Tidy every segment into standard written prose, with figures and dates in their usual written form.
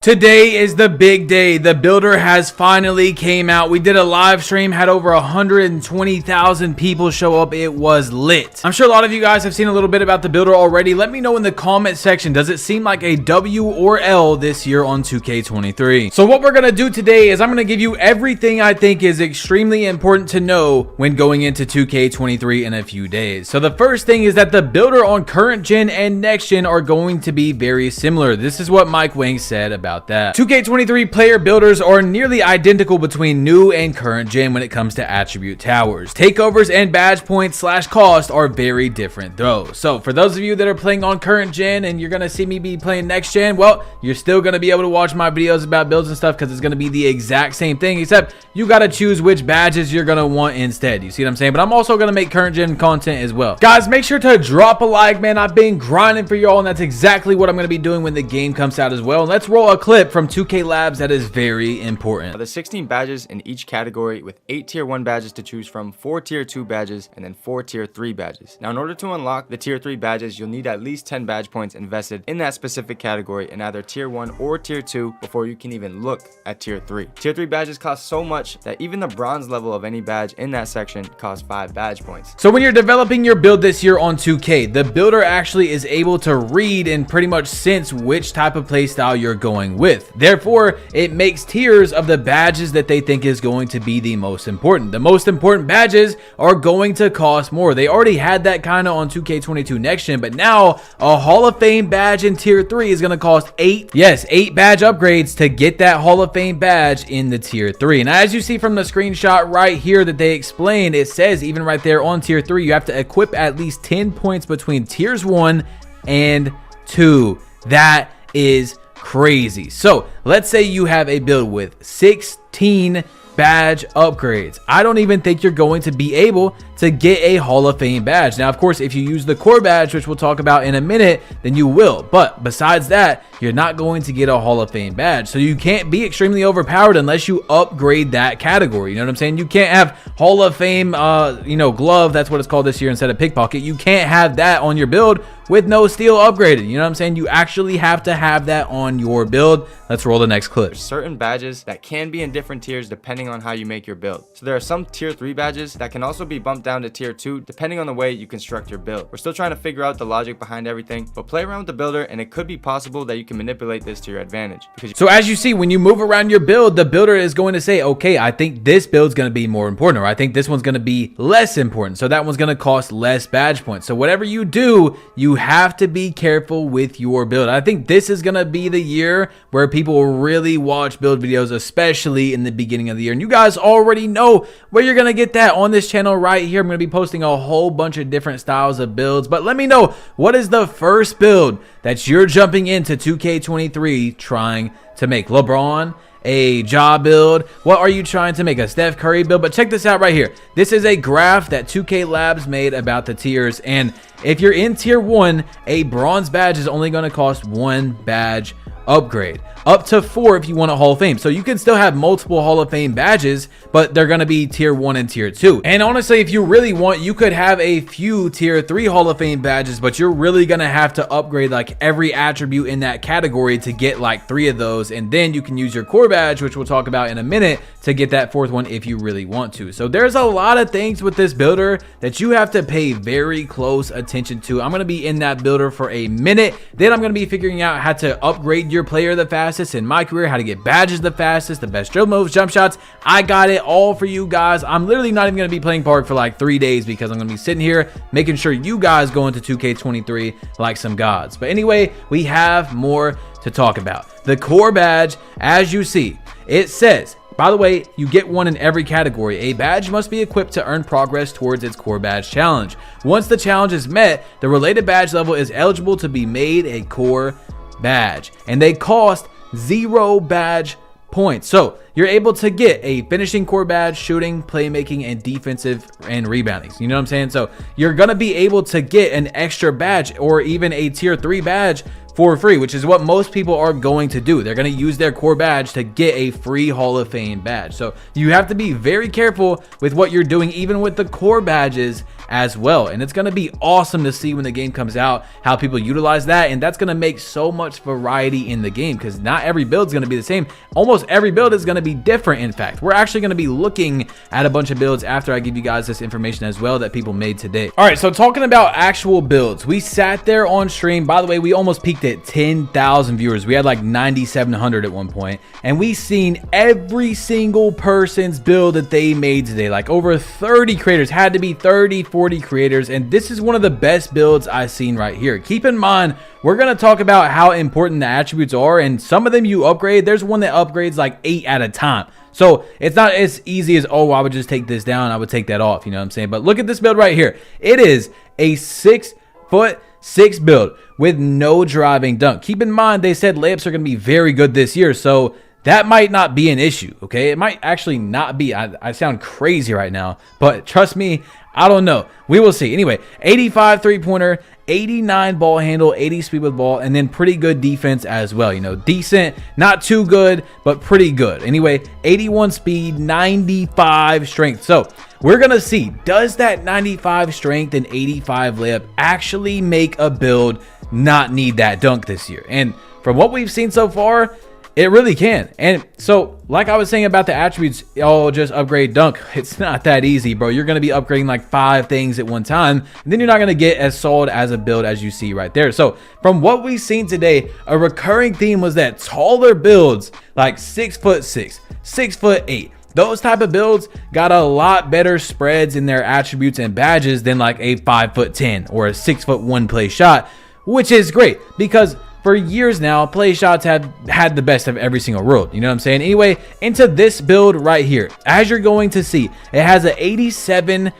Today is the big day. The builder has finally came out. We did a live stream, had over 120,000 people show up. It was lit. I'm sure a lot of you guys have seen a little bit about the builder already. Let me know in the comment section, does it seem like a W or L this year on 2K23? So what we're going to do today is I'm going to give you everything I think is extremely important to know when going into 2K23 in a few days. So the first thing is that the builder on current gen and next gen are going to be very similar. This is what Mike Wang said about that. 2K23 player builders are nearly identical between new and current gen when it comes to attribute towers. Takeovers and badge points / cost are very different though. So for those of you that are playing on current gen and you're gonna see me be playing next gen, well, you're still gonna be able to watch my videos about builds and stuff because it's gonna be the exact same thing, except you gotta choose which badges you're gonna want instead. You see what I'm saying? But I'm also gonna make current gen content as well. Guys, make sure to drop a like, man. I've been grinding for y'all, and that's exactly what I'm gonna be doing when the game comes out as well. And let's roll a clip from 2K Labs that is very important. There's 16 badges in each category with 8 tier 1 badges to choose from, 4 tier 2 badges, and then 4 tier 3 badges. Now in order to unlock the tier 3 badges, you'll need at least 10 badge points invested in that specific category in either tier 1 or tier 2 before you can even look at tier 3. Tier 3 badges cost so much that even the bronze level of any badge in that section costs 5 badge points. So when you're developing your build this year on 2K, the builder actually is able to read and pretty much sense which type of playstyle you're going with. Therefore, it makes tiers of the badges that they think is going to be the most important. The most important badges are going to cost more. They already had that kind of on 2K22 Next Gen, but now a Hall of Fame badge in tier 3 is going to cost 8 badge upgrades to get that Hall of Fame badge in the tier 3. And as you see from the screenshot right here that they explained, it says even right there on tier 3, you have to equip at least 10 points between tiers 1 and 2. That is crazy. So let's say you have a build with 16 badge upgrades. I don't even think you're going to be able to get a Hall of Fame badge. Now, of course, if you use the core badge, which we'll talk about in a minute, then you will. But besides that, you're not going to get a Hall of Fame badge. So you can't be extremely overpowered unless you upgrade that category. You know what I'm saying? You can't have Hall of Fame, glove. That's what it's called this year instead of pickpocket. You can't have that on your build with no steel upgraded. You know what I'm saying? You actually have to have that on your build. Let's roll the next clip. There's certain badges that can be in different tiers depending on how you make your build. So there are some tier 3 badges that can also be bumped down to tier 2 depending on the way you construct your build. We're still trying to figure out the logic behind everything, but play around with the builder and it could be possible that you can manipulate this to your advantage. So as you see, when you move around your build, the builder is going to say, okay, I think this build's going to be more important, or I think this one's going to be less important. So that one's going to cost less badge points. So whatever you do, you have to be careful with your build. I think this is going to be the year where people will really watch build videos, especially in the beginning of the year. And you guys already know where you're going to get that on this channel right here. I'm going to be posting a whole bunch of different styles of builds, but let me know, what is the first build that you're jumping into 2K23 trying to make? LeBron, a Ja build? What are you trying to make? A Steph Curry build? But check this out right here. This is a graph that 2K Labs made about the tiers, and if you're in tier 1, a bronze badge is only going to cost 1 badge upgrade, up to 4 if you want a Hall of Fame. So you can still have multiple Hall of Fame badges, but they're going to be tier 1 and tier 2. And honestly, if you really want, you could have a few tier 3 Hall of Fame badges, but you're really going to have to upgrade like every attribute in that category to get like 3 of those. And then you can use your core badge, which we'll talk about in a minute, to get that 4th one if you really want to. So there's a lot of things with this builder that you have to pay very close attention to. I'm going to be in that builder for a minute. Then I'm going to be figuring out how to upgrade your player the fastest in my career, how to get badges the fastest, the best drill moves, jump shots. I got it all for you guys. I'm literally not even going to be playing Park for like 3 days because I'm going to be sitting here making sure you guys go into 2K23 like some gods. But anyway, we have more to talk about. The core badge, as you see, it says, by the way, you get one in every category. A badge must be equipped to earn progress towards its core badge challenge. Once the challenge is met, the related badge level is eligible to be made a core badge, and they cost 0 badge points. So you're able to get a finishing core badge, shooting, playmaking, and defensive and rebounding. You know what I'm saying? So you're gonna be able to get an extra badge or even a tier 3 badge for free, which is what most people are going to do. They're going to use their core badge to get a free Hall of Fame badge. So you have to be very careful with what you're doing, even with the core badges as well. And it's going to be awesome to see when the game comes out how people utilize that, and that's going to make so much variety in the game, because not every build is going to be the same. Almost every build is going to be different. In fact, we're actually going to be looking at a bunch of builds after I give you guys this information as well that people made today. All right, so talking about actual builds, we sat there on stream. By the way, we almost peaked at 10,000 viewers. We had like 9,700 at one point, and we seen every single person's build that they made today. Like over 30 creators, had to be 30, 40 creators, and this is one of the best builds I've seen right here. Keep in mind, we're going to talk about how important the attributes are, and some of them you upgrade. There's one that upgrades like 8 at a time. So it's not as easy as, oh, I would just take this down, I would take that off, you know what I'm saying? But look at this build right here. It is a 6'6" build with no driving dunk. Keep in mind, they said layups are going to be very good this year, so that might not be an issue, okay? It might actually not be. I sound crazy right now, but trust me, I don't know. We will see. Anyway, 85 three-pointer, 89 ball handle, 80 speed with ball, and then pretty good defense as well. You know, decent, not too good, but pretty good. Anyway, 81 speed, 95 strength. So we're going to see, does that 95 strength and 85 layup actually make a build not need that dunk this year? And from what we've seen so far, it really can. And so, like I was saying about the attributes, oh, just upgrade dunk. It's not that easy, bro. You're going to be upgrading like 5 things at one time, and then you're not going to get as solid as a build as you see right there. So from what we've seen today, a recurring theme was that taller builds like 6'6", 6'8", those type of builds got a lot better spreads in their attributes and badges than like a 5'10" or a 6'1" play shot, which is great because for years now, play shots have had the best of every single world. You know what I'm saying? Anyway, into this build right here, as you're going to see, it has an 87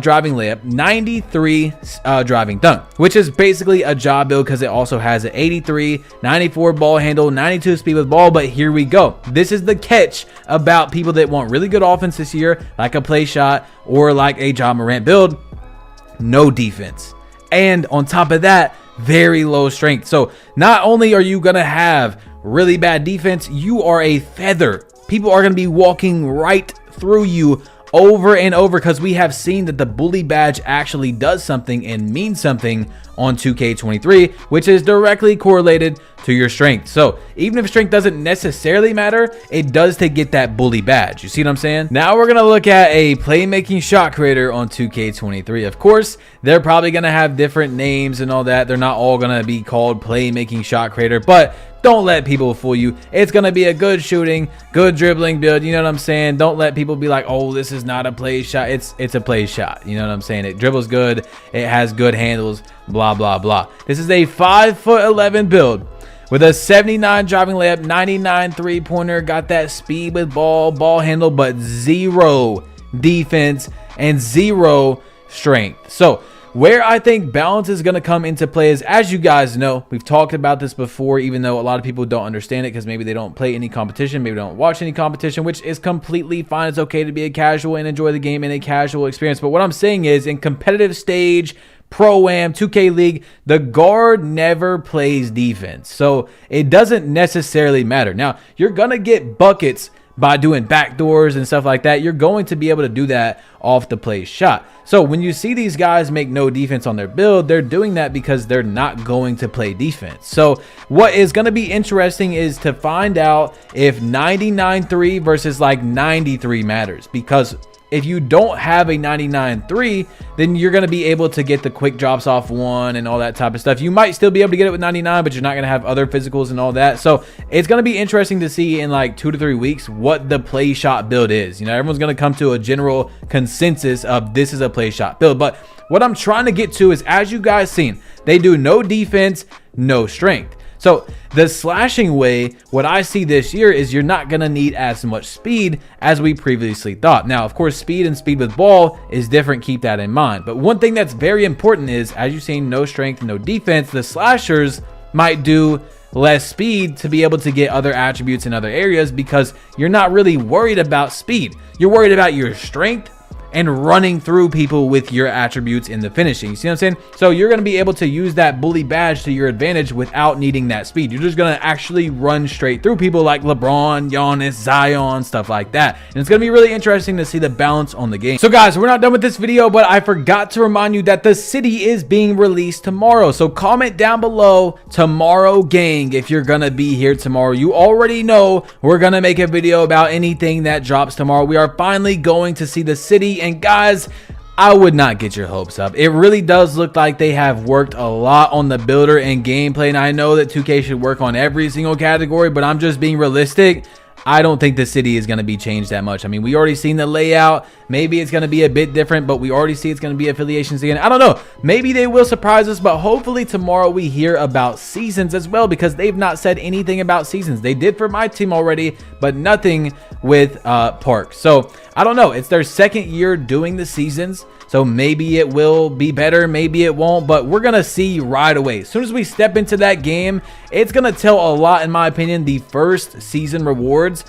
driving layup, 93 driving dunk, which is basically a job build because it also has an 83, 94 ball handle, 92 speed with ball. But here we go. This is the catch about people that want really good offense this year, like a play shot or like a Ja Morant build. No defense. And on top of that, very low strength. So not only are you gonna have really bad defense, you are a feather. People are gonna be walking right through you over and over, because we have seen that the bully badge actually does something and means something on 2K23, which is directly correlated to your strength. So even if strength doesn't necessarily matter, it does to get that bully badge. You see what I'm saying? Now we're gonna look at a playmaking shot creator on 2K23. Of course, they're probably gonna have different names and all that. They're not all gonna be called playmaking shot creator, but don't let people fool you. It's going to be a good shooting, good dribbling build. You know what I'm saying? Don't let people be like, oh, this is not a play shot. It's a play shot. You know what I'm saying? It dribbles good. It has good handles, blah, blah, blah. This is a 5'11" build with a 79 driving layup, 99 three-pointer. Got that speed with ball handle, but 0 defense and 0 strength. So where I think balance is going to come into play is, as you guys know, we've talked about this before, even though a lot of people don't understand it because maybe they don't play any competition, maybe they don't watch any competition, which is completely fine. It's okay to be a casual and enjoy the game in a casual experience. But what I'm saying is, in competitive stage, Pro-Am, 2K League, the guard never plays defense. So it doesn't necessarily matter. Now, you're going to get buckets by doing backdoors and stuff like that. You're going to be able to do that off the play shot. So when you see these guys make no defense on their build, they're doing that because they're not going to play defense. So what is going to be interesting is to find out if 99-3 versus like 93 matters, because if you don't have a 99-3, then you're going to be able to get the quick drops off one and all that type of stuff. You might still be able to get it with 99, but you're not going to have other physicals and all that. So it's going to be interesting to see in like 2 to 3 weeks what the play shot build is. You know, everyone's going to come to a general consensus of this is a play shot build. But what I'm trying to get to is, as you guys seen, they do no defense, no strength. So the slashing way, what I see this year is you're not going to need as much speed as we previously thought. Now, of course, speed and speed with ball is different. Keep that in mind. But one thing that's very important is, as you've seen, no strength, no defense, the slashers might do less speed to be able to get other attributes in other areas, because you're not really worried about speed. You're worried about your strength and running through people with your attributes in the finishing. You see what I'm saying? So you're going to be able to use that bully badge to your advantage without needing that speed. You're just going to actually run straight through people like LeBron, Giannis, Zion, stuff like that. And it's going to be really interesting to see the balance on the game. So guys, we're not done with this video, but I forgot to remind you that the city is being released tomorrow. So comment down below tomorrow, gang, if you're going to be here tomorrow. You already know we're going to make a video about anything that drops tomorrow. We are finally going to see the city, and guys, I would not get your hopes up. It really does look like they have worked a lot on the builder and gameplay, and I know that 2K should work on every single category, but I'm just being realistic. I don't think the city is going to be changed that much. I mean, we already seen the layout. Maybe it's going to be a bit different, but we already see it's going to be affiliations again. I don't know. Maybe they will surprise us, but hopefully tomorrow we hear about seasons as well, because they've not said anything about seasons. They did for my team already, but nothing with Park. So I don't know. It's their second year doing the seasons. So maybe it will be better, maybe it won't, but we're going to see right away. As soon as we step into that game, it's going to tell a lot, in my opinion, the first season rewards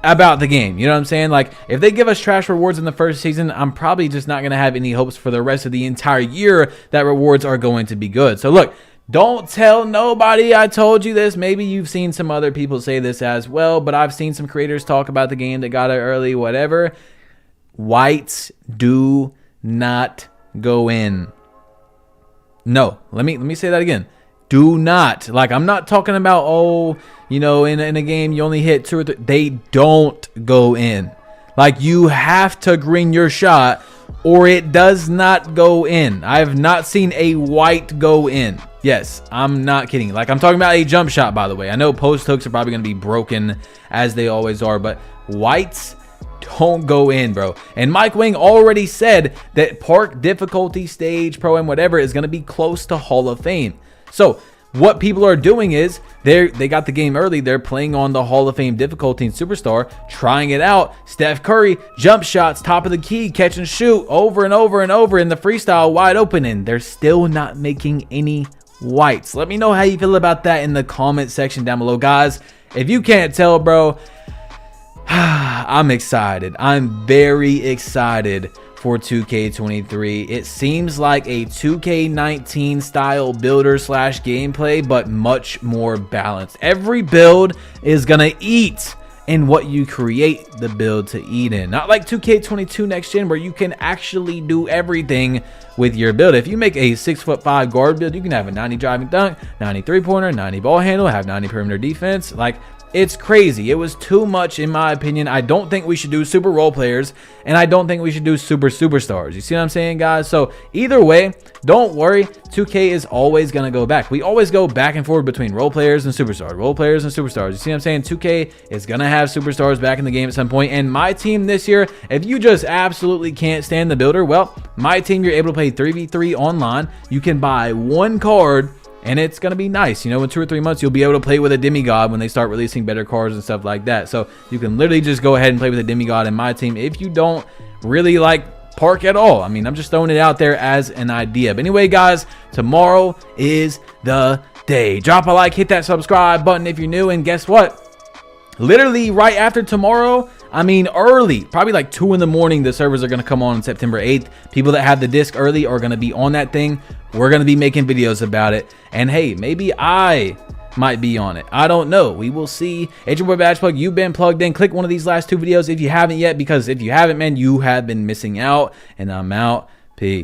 about the game. You know what I'm saying? Like, if they give us trash rewards in the first season, I'm probably just not going to have any hopes for the rest of the entire year that rewards are going to be good. So look, don't tell nobody I told you this. Maybe you've seen some other people say this as well, but I've seen some creators talk about the game that got it early, whatever. Whites do not go in. No, let me say that again. Do not. Like, I'm not talking about, oh, you know, in a game you only hit 2 or 3. They don't go in. Like, you have to green your shot or it does not go in. I have not seen a white go in. Yes, I'm not kidding. Like, I'm talking about a jump shot, by the way. I know post hooks are probably going to be broken as they always are, but whites don't go in, bro. And Mike Wang already said that Park difficulty stage, pro and whatever is going to be close to Hall of Fame. So what people are doing is they got the game early. They're playing on the Hall of Fame difficulty in Superstar, trying it out. Steph Curry, jump shots, top of the key, catch and shoot over and over and over in the freestyle, wide open, and they're still not making any whites. Let me know how you feel about that in the comment section down below, guys. If you can't tell, bro, I'm excited. I'm very excited for 2K23. It seems like a 2K19 style builder slash gameplay, but much more balanced. Every build is gonna eat in what you create the build to eat in. Not like 2K22 next gen where you can actually do everything with your build. If you make a 6'5" guard build, you can have a 90 driving dunk, 90 three-pointer, 90 ball handle, have 90 perimeter defense. Like, it's crazy. It was too much in my opinion. I don't think we should do super role players, and I don't think we should do superstars. You see what I'm saying, guys? So either way, don't worry. 2K is always going to go back. We always go back and forth between role players and superstars, role players and superstars. You see what I'm saying? 2K is going to have superstars back in the game at some point. And my team this year, if you just absolutely can't stand the builder, well, my team, you're able to play 3v3 online. You can buy one card, and it's going to be nice. You know, in 2 or 3 months, you'll be able to play with a demigod when they start releasing better cards and stuff like that. So you can literally just go ahead and play with a demigod in my team if you don't really like Park at all. I mean, I'm just throwing it out there as an idea. But anyway, guys, tomorrow is the day. Drop a like, hit that subscribe button if you're new. And guess what? Literally right after tomorrow, I mean early, probably like 2 in the morning, the servers are going to come on September 8th. People that have the disc early are going to be on that thing. We're going to be making videos about it. And hey, maybe I might be on it. I don't know. We will see. It's your boy BadgePlug. You've been plugged in. Click one of these last 2 videos if you haven't yet, because if you haven't, man, you have been missing out. And I'm out. Peace.